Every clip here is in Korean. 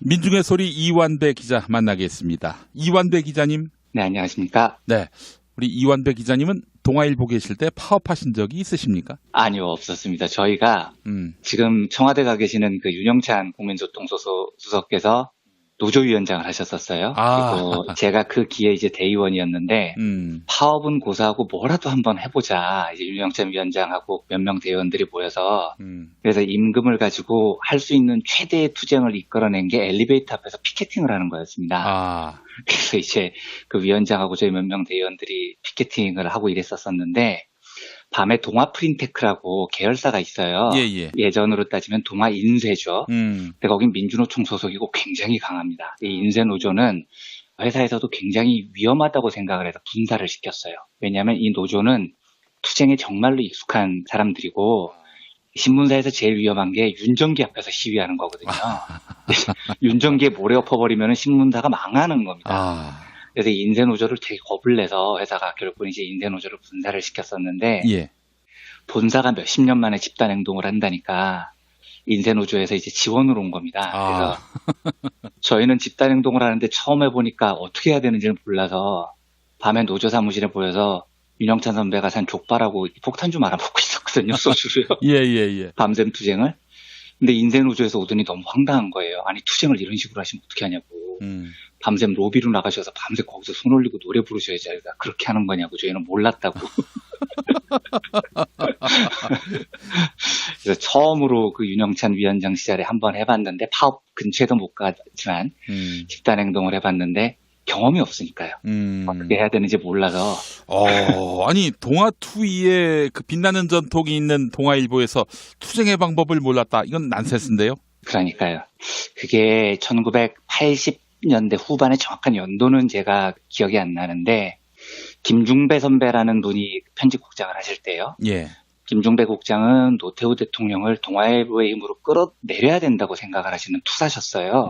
민중의 소리 이완배 기자 만나겠습니다. 이완배 기자님. 네, 안녕하십니까? 네. 우리 이완배 기자님은 동아일보 계실 때 파업하신 적이 있으십니까? 아니요, 없었습니다. 저희가 지금 청와대 가 계시는 그 윤영찬 국민소통수석께서 노조위원장을 하셨었어요. 그리고 제가 그 기회에 이제 대의원이었는데 파업은 고사하고 뭐라도 한번 해보자. 이제 윤영찬 위원장하고 몇 명 대의원들이 모여서 그래서 임금을 가지고 할 수 있는 최대의 투쟁을 이끌어낸 게 엘리베이터 앞에서 피켓팅을 하는 거였습니다. 그래서 이제 그 위원장하고 저희 몇 명 대의원들이 피켓팅을 하고 이랬었었는데 밤에 동아프린테크라고 계열사가 있어요. 예전으로 따지면 동아인쇄죠. 근데 거긴 민주노총 소속이고 굉장히 강합니다. 이 인쇄노조는 회사에서도 굉장히 위험하다고 생각을 해서 분사를 시켰어요. 왜냐하면 이 노조는 투쟁에 정말로 익숙한 사람들이고 신문사에서 제일 위험한 게 윤정기 앞에서 시위하는 거거든요. 윤정기에 모래 엎어버리면 신문사가 망하는 겁니다. 그래서 인쇄노조를 되게 겁을 내서 회사가 결국은 이제 인쇄노조를 분사를 시켰었는데 본사가 몇십 년 만에 집단 행동을 한다니까 인쇄노조에서 이제 지원을 온 겁니다. 그래서 저희는 집단 행동을 하는데 처음 해보니까 어떻게 해야 되는지를 몰라서 밤에 노조 사무실에 모여서 윤영찬 선배가 산 족발하고 폭탄주 말아먹고 있었거든요. 소주로요. 밤샘 투쟁을. 근데 인쇄노조에서 오더니 너무 황당한 거예요. 아니 투쟁을 이런 식으로 하시면 어떻게 하냐고. 밤샘 로비로 나가셔서 밤새 거기서 손 올리고 노래 부르셔야지 그렇게 하는 거냐고. 저희는 몰랐다고. 그래서 처음으로 그 윤영찬 위원장 시절에 한번 해봤는데 파업 근처에도 못 갔지만 집단 행동을 해봤는데 경험이 없으니까요. 어떻게 해야 되는지 몰라서. 아니 동아투이의 그 빛나는 전통이 있는 동아일보에서 투쟁의 방법을 몰랐다. 이건 난센스인데요. 그러니까요. 그게 1980년대 후반의 정확한 연도는 제가 기억이 안 나는데 김중배 선배라는 분이 편집국장을 하실 때요. 김중배 국장은 노태우 대통령을 동아일보의 힘으로 끌어내려야 된다고 생각을 하시는 투사셨어요.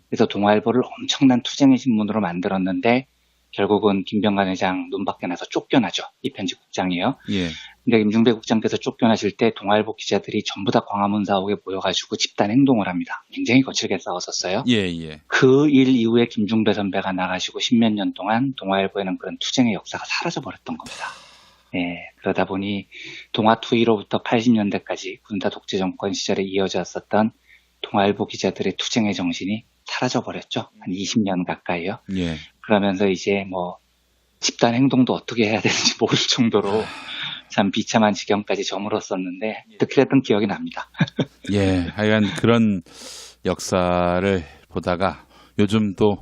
그래서 동아일보를 엄청난 투쟁의 신문으로 만들었는데 결국은 김병관 회장 눈 밖에 나서 쫓겨나죠. 이 편집국장이요. 근데 김중배 국장께서 쫓겨나실 때 동아일보 기자들이 전부 다 광화문 사옥에 모여가지고 집단 행동을 합니다. 굉장히 거칠게 싸웠었어요. 그 일 이후에 김중배 선배가 나가시고 십몇 년 동안 동아일보에는 그런 투쟁의 역사가 사라져버렸던 겁니다. 그러다 보니 동아투이로부터 80년대까지 군사 독재 정권 시절에 이어져 왔었던 동아일보 기자들의 투쟁의 정신이 사라져버렸죠. 한 20년 가까이요. 그러면서 이제 뭐 집단 행동도 어떻게 해야 되는지 모를 정도로 참 비참한 지경까지 저물었었는데 어떻게 됐든 기억이 납니다. 하여간 그런 역사를 보다가 요즘 또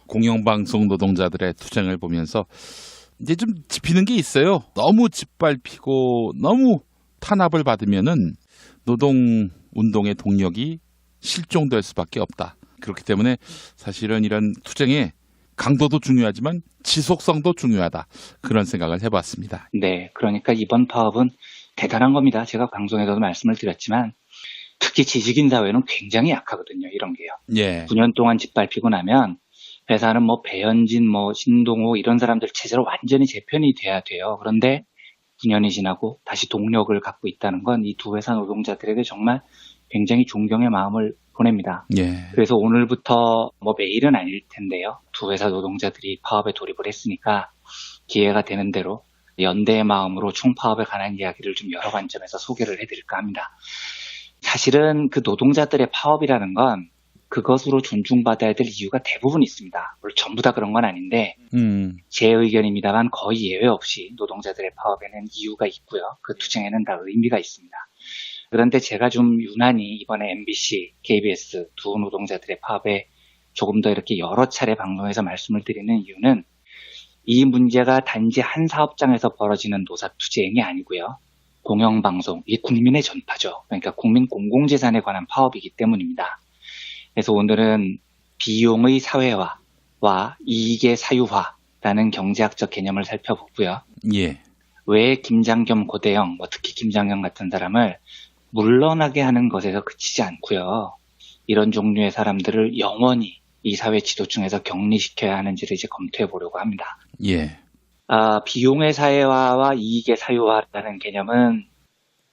공영방송 노동자들의 투쟁을 보면서 이제 좀 짚히는 게 있어요. 너무 짓밟히고 너무 탄압을 받으면은 노동운동의 동력이 실종될 수밖에 없다. 그렇기 때문에 사실은 이런 투쟁의 강도도 중요하지만 지속성도 중요하다. 그런 생각을 해봤습니다. 네, 그러니까 이번 파업은 대단한 겁니다. 제가 방송에서도 말씀을 드렸지만 특히 지식인 사회는 굉장히 약하거든요. 이런 게요. 9년 동안 짓밟히고 나면 회사는 뭐 배현진, 뭐 신동호 이런 사람들 체제로 완전히 재편이 돼야 돼요. 그런데 9년이 지나고 다시 동력을 갖고 있다는 건 이 두 회사 노동자들에게 정말 굉장히 존경의 마음을 보냅니다. 그래서 오늘부터 뭐 매일은 아닐 텐데요. 두 회사 노동자들이 파업에 돌입을 했으니까 기회가 되는 대로 연대의 마음으로 총파업에 관한 이야기를 좀 여러 관점에서 소개를 해드릴까 합니다. 사실은 그 노동자들의 파업이라는 건 그것으로 존중받아야 될 이유가 대부분 있습니다. 물론 전부 다 그런 건 아닌데 제 의견입니다만 거의 예외 없이 노동자들의 파업에는 이유가 있고요. 그 투쟁에는 다 의미가 있습니다. 그런데 제가 좀 유난히 이번에 MBC, KBS 두 노동자들의 파업에 조금 더 이렇게 여러 차례 방송에서 말씀을 드리는 이유는 이 문제가 단지 한 사업장에서 벌어지는 노사투쟁이 아니고요. 공영방송, 이 국민의 전파죠. 그러니까 국민 공공재산에 관한 파업이기 때문입니다. 그래서 오늘은 비용의 사회화와 이익의 사유화라는 경제학적 개념을 살펴보고요. 왜 김장겸, 고대영, 특히 김장겸 같은 사람을 물러나게 하는 것에서 그치지 않고요. 이런 종류의 사람들을 영원히 이 사회 지도층에서 격리시켜야 하는지를 이제 검토해 보려고 합니다. 비용의 사회화와 이익의 사유화라는 개념은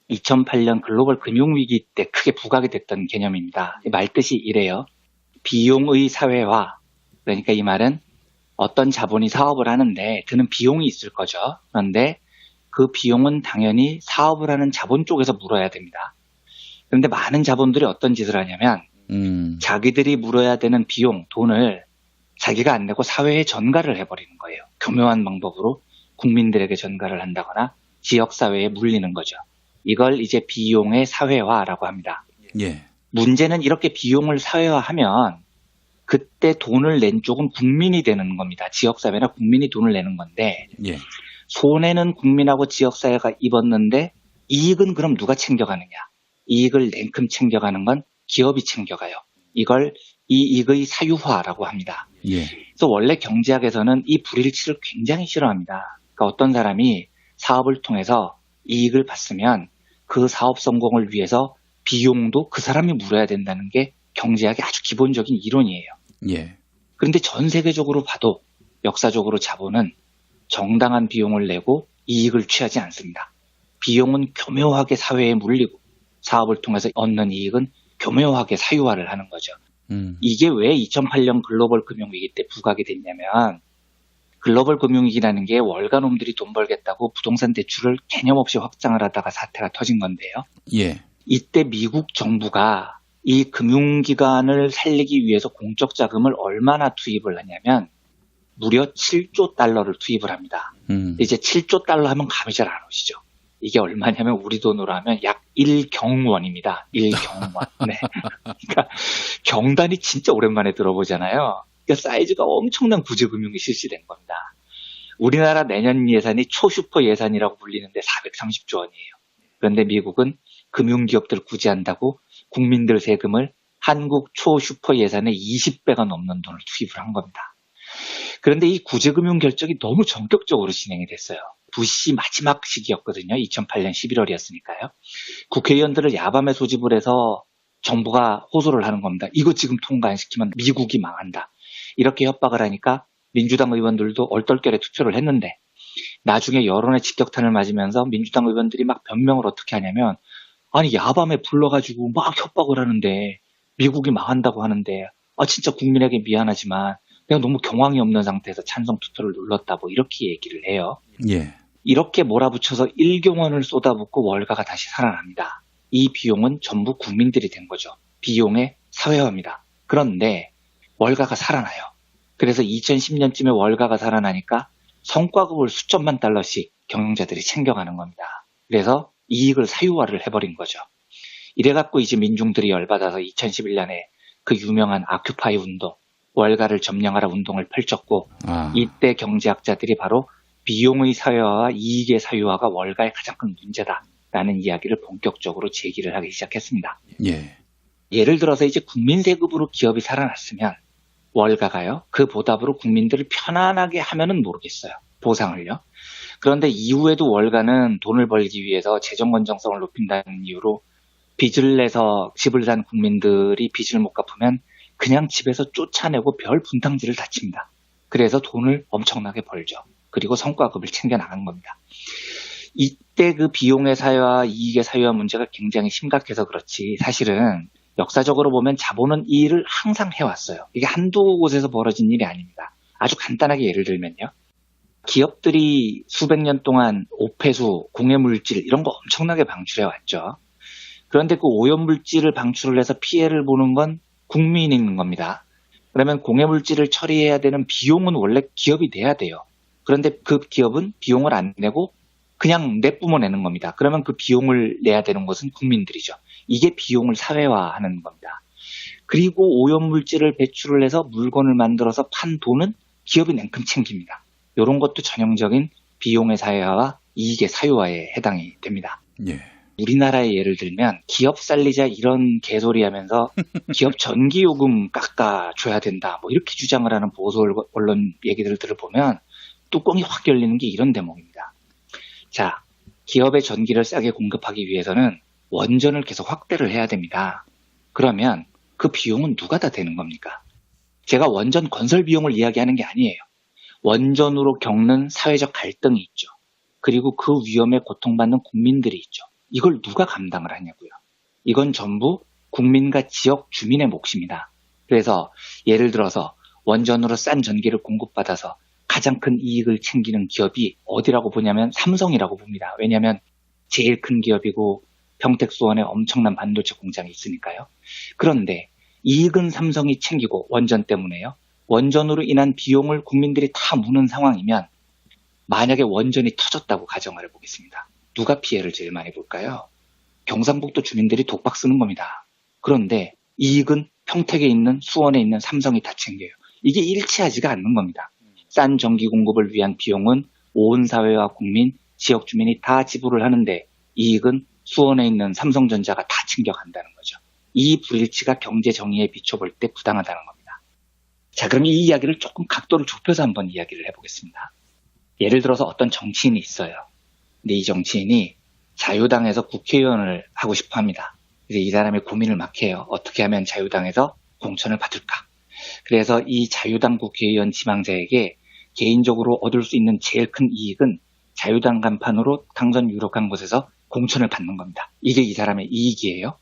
2008년 글로벌 금융위기 때 크게 부각이 됐던 개념입니다. 말뜻이 이래요. 비용의 사회화. 그러니까 이 말은 어떤 자본이 사업을 하는데 드는 비용이 있을 거죠. 그런데 그 비용은 당연히 사업을 하는 자본 쪽에서 물어야 됩니다. 그런데 많은 자본들이 어떤 짓을 하냐면 자기들이 물어야 되는 비용, 돈을 자기가 안 내고 사회에 전가를 해버리는 거예요. 교묘한 방법으로 국민들에게 전가를 한다거나 지역사회에 물리는 거죠. 이걸 이제 비용의 사회화라고 합니다. 예. 문제는 이렇게 비용을 사회화하면 그때 돈을 낸 쪽은 국민이 되는 겁니다. 지역사회나 국민이 돈을 내는 건데 예. 손해는 국민하고 지역사회가 입었는데 이익은 그럼 누가 챙겨가느냐. 이익을 냉큼 챙겨가는 건 기업이 챙겨가요. 이걸 이익의 사유화라고 합니다. 예. 그래서 원래 경제학에서는 이 불일치를 굉장히 싫어합니다. 그러니까 어떤 사람이 사업을 통해서 이익을 봤으면 그 사업 성공을 위해서 비용도 그 사람이 물어야 된다는 게 경제학의 아주 기본적인 이론이에요. 예. 그런데 전 세계적으로 봐도 역사적으로 자본은 정당한 비용을 내고 이익을 취하지 않습니다. 비용은 교묘하게 사회에 물리고 사업을 통해서 얻는 이익은 교묘하게 사유화를 하는 거죠. 이게 왜 2008년 글로벌 금융위기 때 부각이 됐냐면 글로벌 금융위기라는 게 월가놈들이 돈 벌겠다고 부동산 대출을 개념 없이 확장을 하다가 사태가 터진 건데요. 예. 이때 미국 정부가 이 금융기관을 살리기 위해서 공적 자금을 얼마나 투입을 하냐면 무려 7조 달러를 투입을 합니다. 이제 7조 달러 하면 감이 잘 안 오시죠. 이게 얼마냐면 우리 돈으로 하면 약 1경원입니다. 1경원. 네. 그러니까 경단이 진짜 오랜만에 들어보잖아요. 그러니까 사이즈가 엄청난 구제금융이 실시된 겁니다. 우리나라 내년 예산이 초슈퍼 예산이라고 불리는데 430조 원이에요. 그런데 미국은 금융기업들 구제한다고 국민들 세금을 한국 초슈퍼 예산의 20배가 넘는 돈을 투입을 한 겁니다. 그런데 이 구제금융 결정이 너무 전격적으로 진행이 됐어요. 부시 마지막 시기였거든요. 2008년 11월이었으니까요. 국회의원들을 야밤에 소집을 해서 정부가 호소를 하는 겁니다. 이거 지금 통과 안 시키면 미국이 망한다. 이렇게 협박을 하니까 민주당 의원들도 얼떨결에 투표를 했는데 나중에 여론의 직격탄을 맞으면서 민주당 의원들이 막 변명을 어떻게 하냐면 아니 야밤에 불러가지고 막 협박을 하는데 미국이 망한다고 하는데 진짜 국민에게 미안하지만 내가 너무 경황이 없는 상태에서 찬성 투표를 눌렀다 뭐 이렇게 얘기를 해요. 예. 이렇게 몰아붙여서 1경원을 쏟아붓고 월가가 다시 살아납니다. 이 비용은 전부 국민들이 된 거죠. 비용의 사회화입니다. 그런데 월가가 살아나요. 그래서 2010년쯤에 월가가 살아나니까 성과급을 수천만 달러씩 경영자들이 챙겨가는 겁니다. 그래서 이익을 사유화를 해버린 거죠. 이래갖고 이제 민중들이 열받아서 2011년에 그 유명한 아큐파이 운동, 월가를 점령하라 운동을 펼쳤고 이때 경제학자들이 바로 비용의 사유화와 이익의 사유화가 월가의 가장 큰 문제다라는 이야기를 본격적으로 제기를 하기 시작했습니다. 예. 예를 들어서 이제 국민 세금으로 기업이 살아났으면 월가가요. 그 보답으로 국민들을 편안하게 하면은 모르겠어요. 보상을요. 그런데 이후에도 월가는 돈을 벌기 위해서 재정 건전성을 높인다는 이유로 빚을 내서 집을 산 국민들이 빚을 못 갚으면 그냥 집에서 쫓아내고 별 분탕질을 다칩니다. 그래서 돈을 엄청나게 벌죠. 그리고 성과급을 챙겨 나간 겁니다. 이때 그 비용의 사유와 이익의 사유와 문제가 굉장히 심각해서 그렇지 사실은 역사적으로 보면 자본은 이 일을 항상 해왔어요. 이게 한두 곳에서 벌어진 일이 아닙니다. 아주 간단하게 예를 들면요. 기업들이 수백 년 동안 오폐수, 공해물질 이런 거 엄청나게 방출해왔죠. 그런데 그 오염물질을 방출을 해서 피해를 보는 건 국민인 겁니다. 그러면 공해물질을 처리해야 되는 비용은 원래 기업이 내야 돼요. 그런데 그 기업은 비용을 안 내고 그냥 내뿜어내는 겁니다. 그러면 그 비용을 내야 되는 것은 국민들이죠. 이게 비용을 사회화하는 겁니다. 그리고 오염물질을 배출을 해서 물건을 만들어서 판 돈은 기업이 냉큼 챙깁니다. 이런 것도 전형적인 비용의 사회화와 이익의 사유화에 해당이 됩니다. 예. 우리나라의 예를 들면 기업 살리자 이런 개소리 하면서 기업 전기요금 깎아줘야 된다 뭐 이렇게 주장을 하는 보수 언론 얘기들을 들어보면 뚜껑이 확 열리는 게 이런 대목입니다. 자, 기업의 전기를 싸게 공급하기 위해서는 원전을 계속 확대를 해야 됩니다. 그러면 그 비용은 누가 다 되는 겁니까? 제가 원전 건설 비용을 이야기하는 게 아니에요. 원전으로 겪는 사회적 갈등이 있죠. 그리고 그 위험에 고통받는 국민들이 있죠. 이걸 누가 감당을 하냐고요. 이건 전부 국민과 지역 주민의 몫입니다. 그래서 예를 들어서 원전으로 싼 전기를 공급받아서 가장 큰 이익을 챙기는 기업이 어디라고 보냐면 삼성이라고 봅니다. 왜냐하면 제일 큰 기업이고 평택수원에 엄청난 반도체 공장이 있으니까요. 그런데 이익은 삼성이 챙기고 원전 때문에요. 원전으로 인한 비용을 국민들이 다 무는 상황이면 만약에 원전이 터졌다고 가정을 해보겠습니다. 누가 피해를 제일 많이 볼까요? 경상북도 주민들이 독박 쓰는 겁니다. 그런데 이익은 평택에 있는 수원에 있는 삼성이 다 챙겨요. 이게 일치하지가 않는 겁니다. 싼 전기 공급을 위한 비용은 온 사회와 국민, 지역 주민이 다 지불을 하는데 이익은 수원에 있는 삼성전자가 다 챙겨간다는 거죠. 이 불일치가 경제 정의에 비춰볼 때 부당하다는 겁니다. 자, 그럼 이 이야기를 조금 각도를 좁혀서 한번 이야기를 해보겠습니다. 예를 들어서 어떤 정치인이 있어요. 근데 이 정치인이 자유당에서 국회의원을 하고 싶어 합니다. 그래서 이 사람이 고민을 막 해요. 어떻게 하면 자유당에서 공천을 받을까? 그래서 이 자유당 국회의원 지망자에게 개인적으로 얻을 수 있는 제일 큰 이익은 자유당 간판으로 당선 유력한 곳에서 공천을 받는 겁니다. 이게 이 사람의 이익이에요.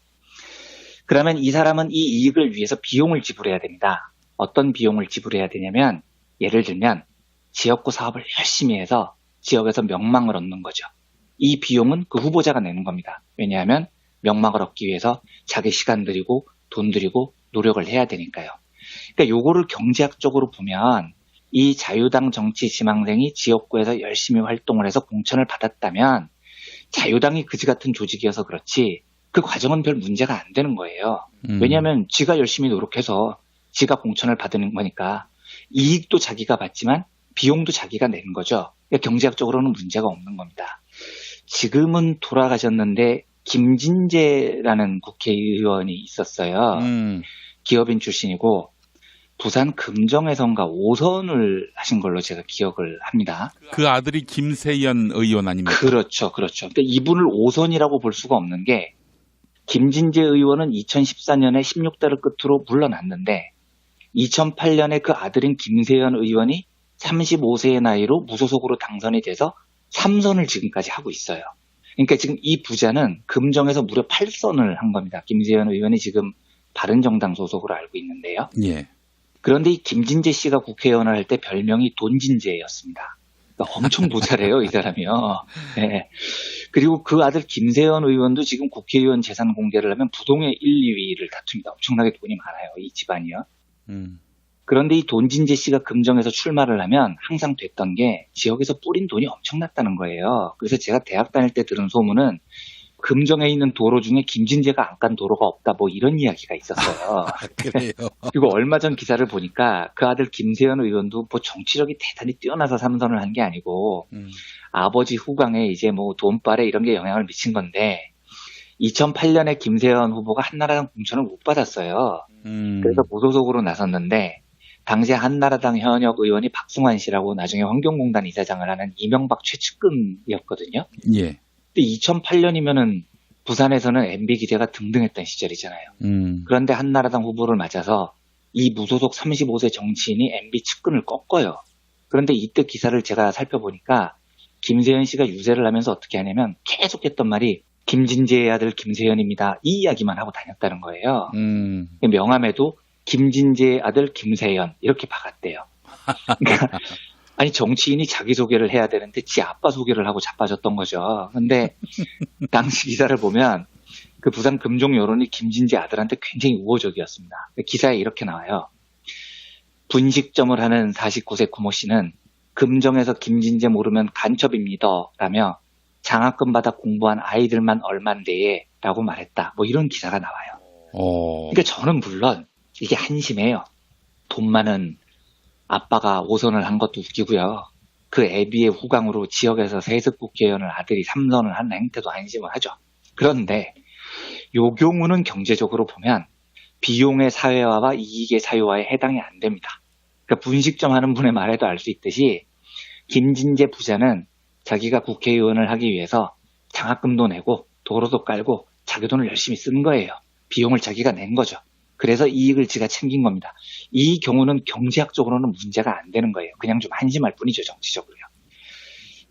그러면 이 사람은 이 이익을 위해서 비용을 지불해야 됩니다. 어떤 비용을 지불해야 되냐면 예를 들면 지역구 사업을 열심히 해서 지역에서 명망을 얻는 거죠. 이 비용은 그 후보자가 내는 겁니다. 왜냐하면 명망을 얻기 위해서 자기 시간 들이고 돈 들이고 노력을 해야 되니까요. 그러니까 요거를 경제학적으로 보면 이 자유당 정치 지망생이 지역구에서 열심히 활동을 해서 공천을 받았다면 자유당이 그지 같은 조직이어서 그렇지 그 과정은 별 문제가 안 되는 거예요. 왜냐하면 지가 열심히 노력해서 지가 공천을 받는 거니까 이익도 자기가 받지만 비용도 자기가 내는 거죠. 그러니까 경제학적으로는 문제가 없는 겁니다. 지금은 돌아가셨는데 김진재라는 국회의원이 있었어요. 기업인 출신이고 부산 금정에선가 5선을 하신 걸로 제가 기억을 합니다. 그 아들이 김세연 의원 아닙니까? 그렇죠. 그러니까 이분을 5선이라고 볼 수가 없는 게 김진재 의원은 2014년에 16대를 끝으로 물러났는데 2008년에 그 아들인 김세연 의원이 35세의 나이로 무소속으로 당선이 돼서 3선을 지금까지 하고 있어요. 그러니까 지금 이 부자는 금정에서 무려 8선을 한 겁니다. 김세연 의원이 지금 바른정당 소속으로 알고 있는데요. 예. 그런데 이 김진재 씨가 국회의원을 할 때 별명이 돈진재였습니다. 그러니까 엄청 부자래요, 이 사람이요. 네. 그리고 그 아들 김세연 의원도 지금 국회의원 재산 공개를 하면 부동의 1, 2위를 다툽니다. 엄청나게 돈이 많아요, 이 집안이요. 그런데 이 돈진재 씨가 금정에서 출마를 하면 항상 됐던 게 지역에서 뿌린 돈이 엄청났다는 거예요. 그래서 제가 대학 다닐 때 들은 소문은 금정에 있는 도로 중에 김진재가 안 깐 도로가 없다 뭐 이런 이야기가 있었어요. 그래요. 그리고 얼마 전 기사를 보니까 그 아들 김세연 의원도 뭐 정치력이 대단히 뛰어나서 삼선을 한 게 아니고 아버지 후광에 이제 뭐 돈빨에 이런 게 영향을 미친 건데 2008년에 김세연 후보가 한나라당 공천을 못 받았어요. 그래서 무소속으로 나섰는데 당시 한나라당 현역 의원이 박승환 씨라고 나중에 환경공단 이사장을 하는 이명박 최측근이었거든요. 예. 근데 2008년이면은 부산에서는 MB 기대가 등등했던 시절이잖아요. 그런데 한나라당 후보를 맞아서 이 무소속 35세 정치인이 MB 측근을 꺾어요. 그런데 이때 기사를 제가 살펴보니까 김세연 씨가 유세를 하면서 어떻게 하냐면 계속 했던 말이 김진재의 아들 김세연입니다. 이 이야기만 하고 다녔다는 거예요. 명함에도 김진재의 아들 김세연 이렇게 박았대요. 그러니까 아니 정치인이 자기소개를 해야 되는데 지 아빠 소개를 하고 자빠졌던 거죠. 근데 당시 기사를 보면 그 부산 금종 여론이 김진재 아들한테 굉장히 우호적이었습니다. 기사에 이렇게 나와요. 분식점을 하는 49세 구모 씨는 금정에서 김진재 모르면 간첩입니다. 라며 장학금 받아 공부한 아이들만 얼만데에 라고 말했다. 뭐 이런 기사가 나와요. 그러니까 저는 물론 이게 한심해요. 돈 많은 아빠가 5선을 한 것도 웃기고요. 그 애비의 후광으로 지역에서 세습 국회의원을 아들이 3선을 한 행태도 한심을 하죠. 그런데 요 경우는 경제적으로 보면 비용의 사회화와 이익의 사유화에 해당이 안 됩니다. 그러니까 분식점 하는 분의 말에도 알 수 있듯이 김진재 부자는 자기가 국회의원을 하기 위해서 장학금도 내고 도로도 깔고 자기 돈을 열심히 쓴 거예요. 비용을 자기가 낸 거죠. 그래서 이익을 지가 챙긴 겁니다. 이 경우는 경제학적으로는 문제가 안 되는 거예요. 그냥 좀 한심할 뿐이죠, 정치적으로요.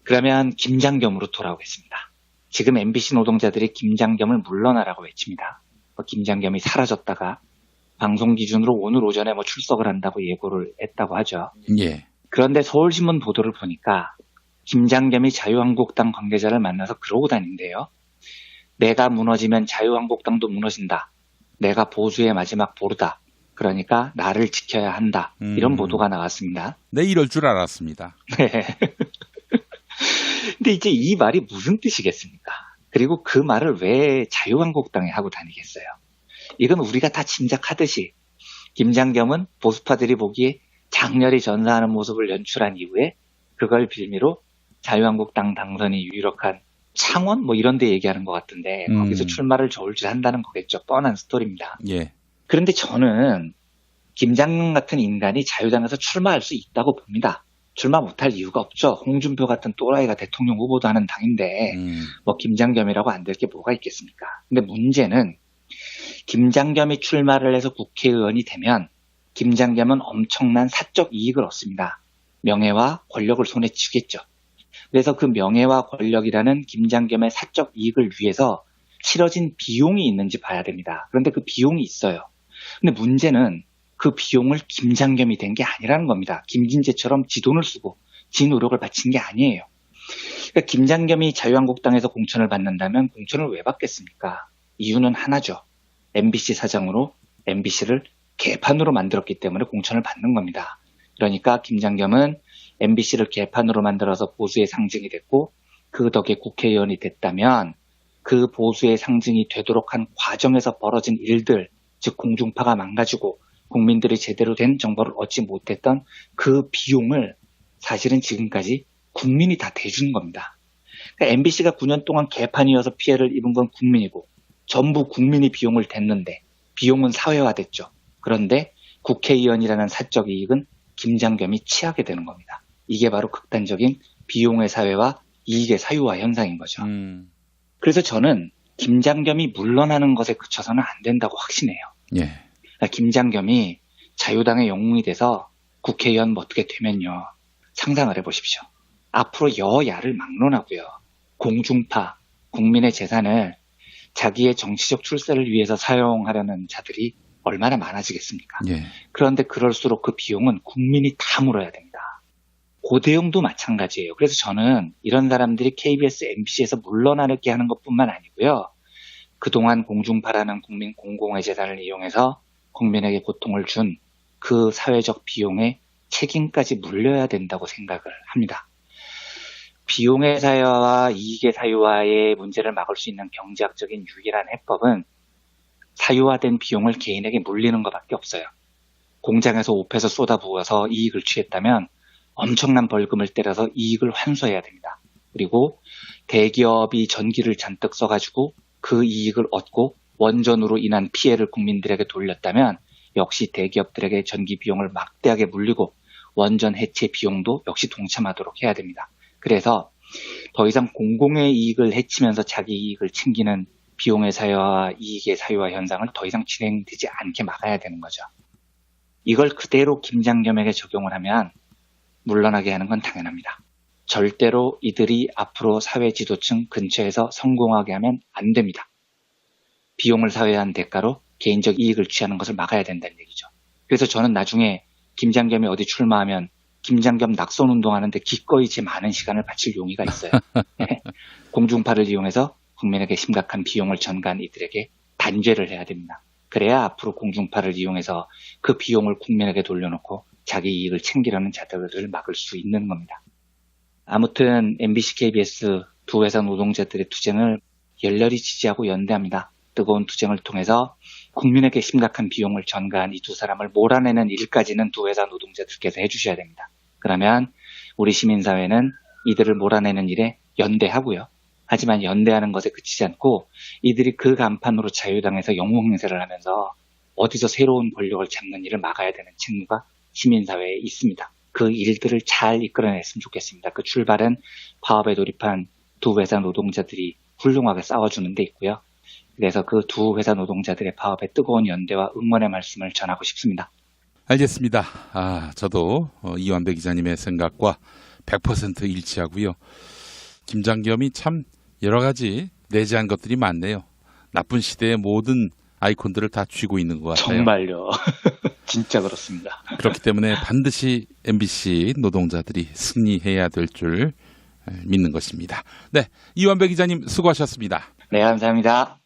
그러면 김장겸으로 돌아오겠습니다. 지금 MBC 노동자들이 김장겸을 물러나라고 외칩니다. 김장겸이 사라졌다가 방송 기준으로 오늘 오전에 뭐 출석을 한다고 예고를 했다고 하죠. 예. 그런데 서울신문 보도를 보니까 김장겸이 자유한국당 관계자를 만나서 그러고 다닌대요. 내가 무너지면 자유한국당도 무너진다. 내가 보수의 마지막 보루다. 그러니까 나를 지켜야 한다. 이런 보도가 나왔습니다. 네, 이럴 줄 알았습니다. 네. 근데 이제 이 말이 무슨 뜻이겠습니까? 그리고 그 말을 왜 자유한국당에 하고 다니겠어요? 이건 우리가 다 짐작하듯이 김장겸은 보수파들이 보기에 장렬히 전사하는 모습을 연출한 이후에 그걸 빌미로 자유한국당 당선이 유력한 창원 뭐 이런 데 얘기하는 것 같은데 거기서 출마를 저울질한다는 거겠죠. 뻔한 스토리입니다. 예. 그런데 저는 김장겸 같은 인간이 자유당에서 출마할 수 있다고 봅니다. 출마 못할 이유가 없죠. 홍준표 같은 또라이가 대통령 후보도 하는 당인데 뭐 김장겸이라고 안 될 게 뭐가 있겠습니까? 근데 문제는 김장겸이 출마를 해서 국회의원이 되면 김장겸은 엄청난 사적 이익을 얻습니다. 명예와 권력을 손에 쥐겠죠. 그래서 그 명예와 권력이라는 김장겸의 사적 이익을 위해서 치러진 비용이 있는지 봐야 됩니다. 그런데 그 비용이 있어요. 근데 문제는 그 비용을 김장겸이 된 게 아니라는 겁니다. 김진재처럼 지 돈을 쓰고 지 노력을 바친 게 아니에요. 그러니까 김장겸이 자유한국당에서 공천을 받는다면 공천을 왜 받겠습니까? 이유는 하나죠. MBC 사장으로 MBC를 개판으로 만들었기 때문에 공천을 받는 겁니다. 그러니까 김장겸은 MBC를 개판으로 만들어서 보수의 상징이 됐고 그 덕에 국회의원이 됐다면 그 보수의 상징이 되도록 한 과정에서 벌어진 일들, 즉 공중파가 망가지고 국민들이 제대로 된 정보를 얻지 못했던 그 비용을 사실은 지금까지 국민이 다 대준 겁니다. 그러니까 MBC가 9년 동안 개판이어서 피해를 입은 건 국민이고 전부 국민이 비용을 댔는데 비용은 사회화됐죠. 그런데 국회의원이라는 사적 이익은 김장겸이 취하게 되는 겁니다. 이게 바로 극단적인 비용의 사회와 이익의 사유화 현상인 거죠. 그래서 저는 김장겸이 물러나는 것에 그쳐서는 안 된다고 확신해요. 예. 그러니까 김장겸이 자유당의 영웅이 돼서 국회의원 어떻게 되면요. 상상을 해보십시오. 앞으로 여야를 막론하고요. 공중파, 국민의 재산을 자기의 정치적 출세를 위해서 사용하려는 자들이 얼마나 많아지겠습니까? 예. 그런데 그럴수록 그 비용은 국민이 다 물어야 됩니다. 고대영도 마찬가지예요. 그래서 저는 이런 사람들이 KBS, MBC에서 물러나게 하는 것뿐만 아니고요. 그동안 공중파라는 국민 공공의 재산을 이용해서 국민에게 고통을 준 그 사회적 비용의 책임까지 물려야 된다고 생각을 합니다. 비용의 사유화와 이익의 사유화의 문제를 막을 수 있는 경제학적인 유일한 해법은 사유화된 비용을 개인에게 물리는 것밖에 없어요. 공장에서 옵해서 쏟아부어서 이익을 취했다면 엄청난 벌금을 때려서 이익을 환수해야 됩니다. 그리고 대기업이 전기를 잔뜩 써가지고 그 이익을 얻고 원전으로 인한 피해를 국민들에게 돌렸다면 역시 대기업들에게 전기 비용을 막대하게 물리고 원전 해체 비용도 역시 동참하도록 해야 됩니다. 그래서 더 이상 공공의 이익을 해치면서 자기 이익을 챙기는 비용의 사유와 이익의 사유화 현상을 더 이상 진행되지 않게 막아야 되는 거죠. 이걸 그대로 김장겸에게 적용을 하면 물러나게 하는 건 당연합니다. 절대로 이들이 앞으로 사회 지도층 근처에서 성공하게 하면 안 됩니다. 비용을 사회화한 대가로 개인적 이익을 취하는 것을 막아야 된다는 얘기죠. 그래서 저는 나중에 김장겸이 어디 출마하면 김장겸 낙선운동하는데 기꺼이 제 많은 시간을 바칠 용의가 있어요. 공중파를 이용해서 국민에게 심각한 비용을 전가한 이들에게 단죄를 해야 됩니다. 그래야 앞으로 공중파를 이용해서 그 비용을 국민에게 돌려놓고 자기 이익을 챙기려는 자들을 막을 수 있는 겁니다. 아무튼 MBC, KBS 두 회사 노동자들의 투쟁을 열렬히 지지하고 연대합니다. 뜨거운 투쟁을 통해서 국민에게 심각한 비용을 전가한 이 두 사람을 몰아내는 일까지는 두 회사 노동자들께서 해주셔야 됩니다. 그러면 우리 시민사회는 이들을 몰아내는 일에 연대하고요. 하지만 연대하는 것에 그치지 않고 이들이 그 간판으로 자유당에서 영웅 행세를 하면서 어디서 새로운 권력을 잡는 일을 막아야 되는 책무가 시민사회에 있습니다. 그 일들을 잘 이끌어냈으면 좋겠습니다. 그 출발은 파업에 돌입한 두 회사 노동자들이 훌륭하게 싸워주는 데 있고요. 그래서 그 두 회사 노동자들의 파업에 뜨거운 연대와 응원의 말씀을 전하고 싶습니다. 알겠습니다. 저도 이완배 기자님의 생각과 100% 일치하고요. 김장겸이 참 여러 가지 내재한 것들이 많네요. 나쁜 시대의 모든 아이콘들을 다 쥐고 있는 것 같아요. 정말요. 진짜 그렇습니다. 그렇기 때문에 반드시 MBC 노동자들이 승리해야 될 줄 믿는 것입니다. 네, 이완배 기자님 수고하셨습니다. 네, 감사합니다.